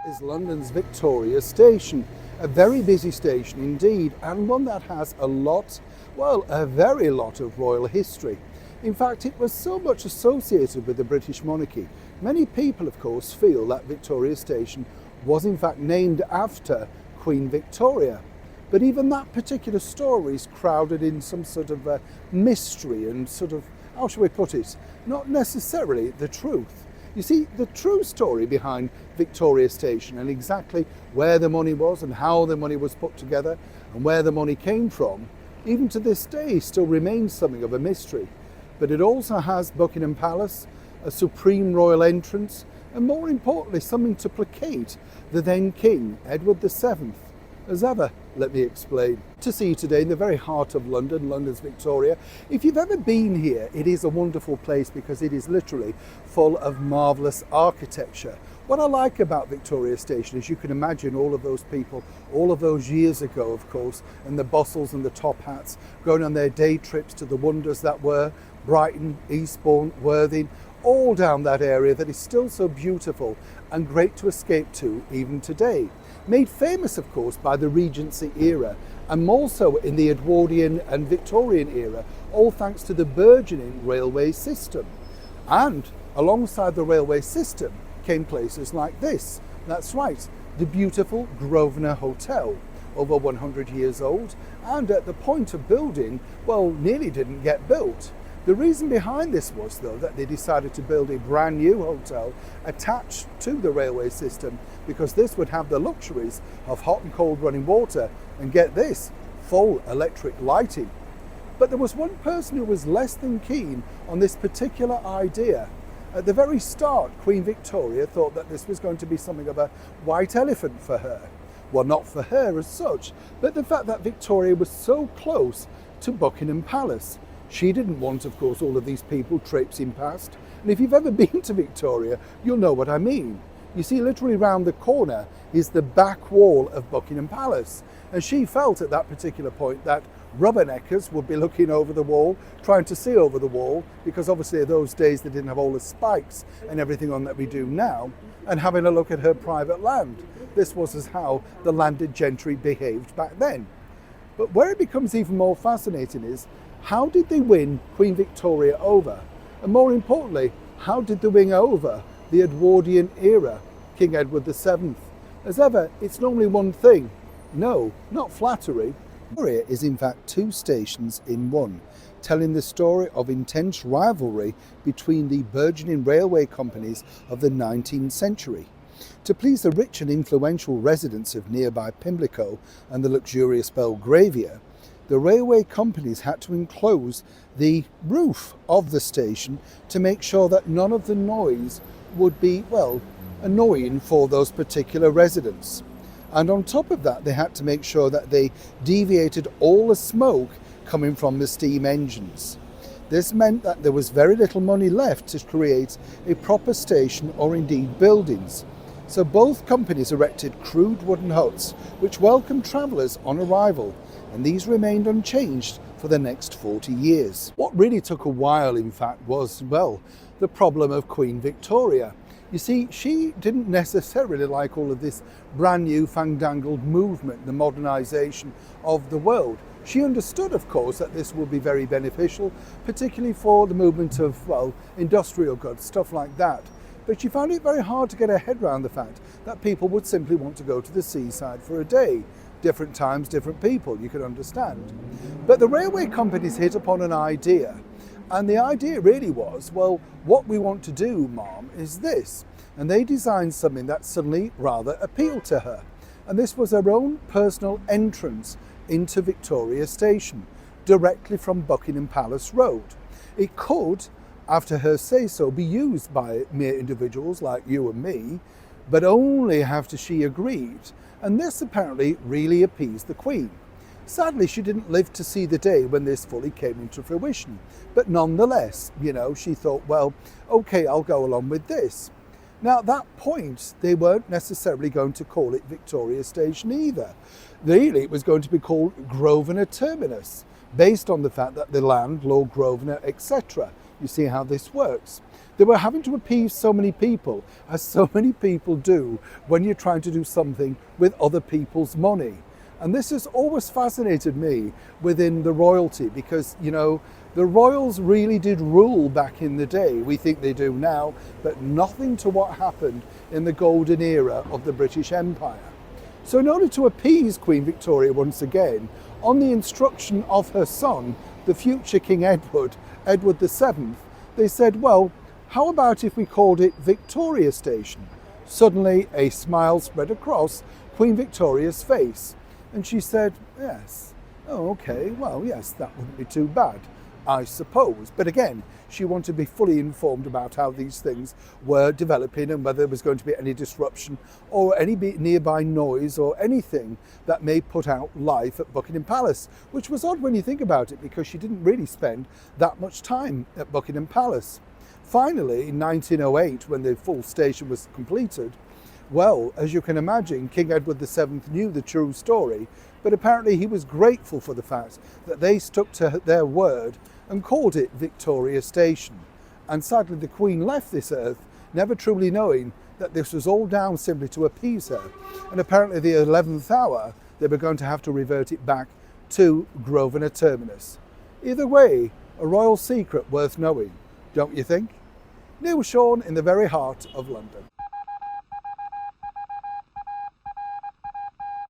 Is London's Victoria Station, a very busy station indeed, and one that has a very lot of royal history. In fact, it was so much associated with the British monarchy. Many people, of course, feel that Victoria Station was in fact named after Queen Victoria. But even that particular story is crowded in some sort of mystery and how shall we put it, not necessarily the truth. You see, the true story behind Victoria Station and exactly where the money was and how the money was put together and where the money came from, even to this day still remains something of a mystery. But it also has Buckingham Palace, a supreme royal entrance, and more importantly, something to placate the then King, Edward VII. As ever, let me explain. To see you today in the very heart of London, London's Victoria. If you've ever been here, it is a wonderful place because it is literally full of marvellous architecture. What I like about Victoria Station is you can imagine all of those people, all of those years ago, of course, and the bustles and the top hats, going on their day trips to the wonders that were Brighton, Eastbourne, Worthing, all down that area that is still so beautiful and great to escape to even today. Made famous, of course, by the Regency era and more so in the Edwardian and Victorian era, all thanks to the burgeoning railway system. And alongside the railway system came places like this. That's right, the beautiful Grosvenor Hotel, over 100 years old, and at the point of building, nearly didn't get built. The reason behind this was, though, that they decided to build a brand new hotel attached to the railway system because this would have the luxuries of hot and cold running water and, get this, full electric lighting. But there was one person who was less than keen on this particular idea. At the very start, Queen Victoria thought that this was going to be something of a white elephant for her. Well, not for her as such, but the fact that Victoria was so close to Buckingham Palace. She didn't want, of course, all of these people traipsing past. And if you've ever been to Victoria, you'll know what I mean. You see, literally round the corner is the back wall of Buckingham Palace. And she felt at that particular point that rubberneckers would be looking over the wall, trying to see over the wall, because obviously in those days they didn't have all the spikes and everything on that we do now, and having a look at her private land. This was as how the landed gentry behaved back then. But where it becomes even more fascinating is, how did they win Queen Victoria over? And more importantly, how did they win over the Edwardian era, King Edward VII? As ever, it's normally one thing. No, not flattery. Victoria is in fact two stations in one, telling the story of intense rivalry between the burgeoning railway companies of the 19th century. To please the rich and influential residents of nearby Pimlico and the luxurious Belgravia, the railway companies had to enclose the roof of the station to make sure that none of the noise would be, annoying for those particular residents. And on top of that, they had to make sure that they deviated all the smoke coming from the steam engines. This meant that there was very little money left to create a proper station or indeed buildings. So both companies erected crude wooden huts which welcomed travellers on arrival, and these remained unchanged for the next 40 years. What really took a while, in fact, was, the problem of Queen Victoria. You see, she didn't necessarily like all of this brand new fandangled movement, the modernisation of the world. She understood, of course, that this would be very beneficial, particularly for the movement of, industrial goods, stuff like that. But she found it very hard to get her head around the fact that people would simply want to go to the seaside for a day. Different times, different people, you can understand. But the railway companies hit upon an idea. And the idea really was, what we want to do, Mom, is this. And they designed something that suddenly rather appealed to her. And this was her own personal entrance into Victoria Station, directly from Buckingham Palace Road. It could, after her say-so, be used by mere individuals like you and me, but only after she agreed. And this apparently really appeased the Queen. Sadly, she didn't live to see the day when this fully came into fruition. But nonetheless, she thought, okay, I'll go along with this. Now, at that point, they weren't necessarily going to call it Victoria Station either. Really, it was going to be called Grosvenor Terminus, based on the fact that the land, Lord Grosvenor, etc. You see how this works. They were having to appease so many people, as so many people do when you're trying to do something with other people's money. And this has always fascinated me within the royalty because, you know, the royals really did rule back in the day. We think they do now, but nothing to what happened in the golden era of the British Empire. So in order to appease Queen Victoria once again, on the instruction of her son, the future King Edward, Edward VII, they said, well, how about if we called it Victoria Station? Suddenly a smile spread across Queen Victoria's face. And she said, yes. Oh, okay, well, yes, that wouldn't be too bad, I suppose. But again, she wanted to be fully informed about how these things were developing and whether there was going to be any disruption or any nearby noise or anything that may put out life at Buckingham Palace, which was odd when you think about it because she didn't really spend that much time at Buckingham Palace. Finally, in 1908, when the full station was completed, well, as you can imagine, King Edward VII knew the true story, but apparently he was grateful for the fact that they stuck to their word and called it Victoria Station. And sadly, the Queen left this earth, never truly knowing that this was all down simply to appease her. And apparently the 11th hour, they were going to have to revert it back to Grosvenor Terminus. Either way, a royal secret worth knowing, don't you think? Neil Sean in the very heart of London.